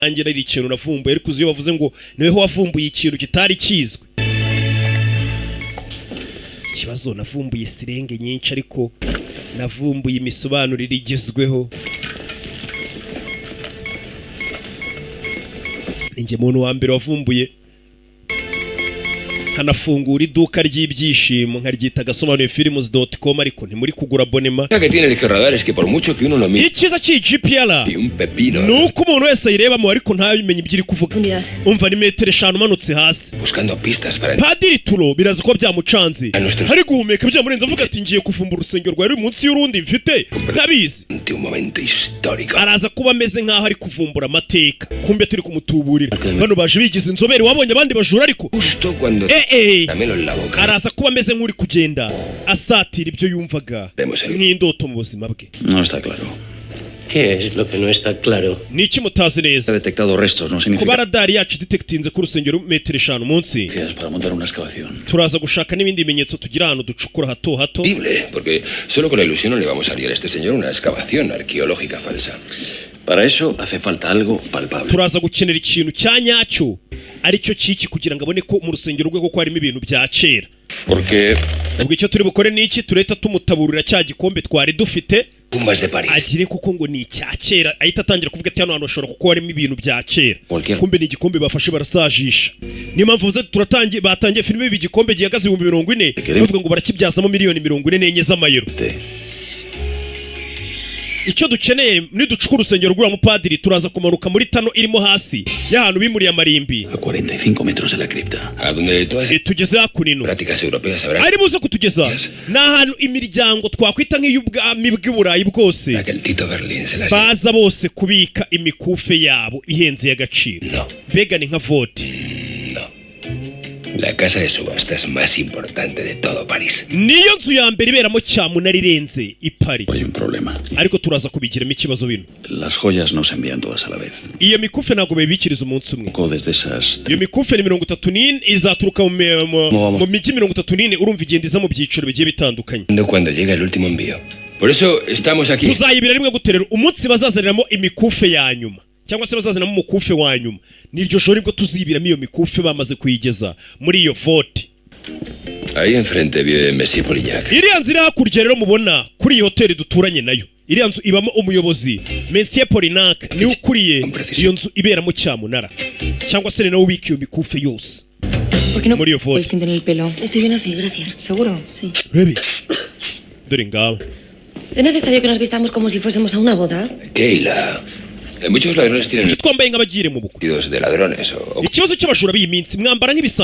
nanjye nari ikintu navumbuye ariko uzi iyo bavuze ngo niweho wavumbuye ikintu kitari kizwe. Ikibazo navumbuye sirenge nyinshi ariko navumbuye imisobanurire igezweho. Ninjye muntu wa mbere wavumbuye kanafungura iduka ry'ibyishimo nkaryita gasobanuye films.com ariko ntimuri kugura abonema. Ikiza cy'GPR nuko umuntu wese ayirebamo ariko ntabimenye ibyiri kuvuga. Umva ni metero 5 umanutse hasi. Padiri Turo biraza ko byamucanze ari guhumeka byamurenze avuga ati ngiye kuvumbura urusengero rwari munsi y'urundi mfite ntabizi. Araza kuba ameze nkaho ari kuvumbura amateka kumbe turi kumutuburira. Bano baje bigize inzobere wabonye abandi bajura ariko araza kuba ameze nk'uri kugenda asatira ibyo yumvaga nk'indoto mu buzima bwe. No está claro. ¿Qué es lo que no está claro? Ni iki mutazi neza? Ha detectado restos, no significa. Kuba radari yacu detectinze ku rusengero metero 5 munsi. Para montar una excavación. Turaza gushaka n'ibindi bimenyetso tugira hano ducukura hato hato. Porque solo con la ilusión no le vamos a hacer a este señor una excavación arqueológica falsa. Para eso hace falta algo palpable. Turaza gukenera ikintu cyanyacyo aricyo ciki kugira ngo abone ko mu rusengero rwe ko harimo ibintu bya kera. Porque ubwo icyo turi bukore ni iki tureta tumutaburira cya gikombe twari dufite tumbas de París. Agire kuko ngo ni icya kera ahita atangira kuvuga ati hano hashobora kuko harimo ibintu bya kera. Kumbe ni igikombe bafashe barasajisha. Ni mpamvu vuze turatangiye batangiye filime y'igikombe gihagaze 40,000 bavuga ngo barakibyazamo miliyoni 44 z'amayero. Icyo dukeneye ni ducukura urusengero rw'uwo mupadiri turaza kumanuka muri tano irimo hasi y'ahantu bimuriye amarimbi a 45 metros de la cripta. A donde todas tugeze hakunino prácticas europeas habrá. Ari buze kutugeza n'ahantu imiryango twakwita nk'iy'ubwami bw'Iburayi bwose. Tito Berlin se las baza bose kubika imikufe yabo ihenze y'agaciro. No. Bega ni nka vote. No. La casa de subastas más importante de todo París. Niyo nzu ya mbere iberamo cyamunara irenze i Paris. Hay un problema. Ariko turaza kubigiramo ikibazo bino. Las joyas no se envían todas a la vez. Iyo mikufe nago bebikiriza umunsi umwe. Desde esas. Iyo mikufe ni 34 izaturuka mu miji 34 urumva igenda iza mu byiciro bigiye bitandukanye. Cuando llega el último envío. Por eso estamos aquí. Tuzayibira rimwe guterera umunsi bazazaniramo imikufe ya nyuma. Cyangwa se bazazanamo umukufe wa nyuma. Niryo joro nibwo tuzibiramo iyo mikufe bamaze kuyigeza muri iyo vote. Ahí enfrente vive Monsieur Polignac. Iriya nzira hakurya rero mubona kuri iyi hoteli duturanye nayo. Iriya nzu ibamo umuyobozi Monsieur Polignac ni ukuriye iyo nzu iberamo cyamunara. Cyangwa se nawe ubika iyo mikufe yose. ¿Por qué no puedes tintar el pelo? Estoy bien así, gracias. ¿Seguro? Sí. Rebi. Dore ngaho. ¿Es necesario que nos vistamos como si fuésemos a una boda? Keila. Muchos ladrones tienen twambaye nk'abagire mu bukwe. De ladrones o Ikibazo cy'abashura b'iyi minsi mwambara nk'ibisa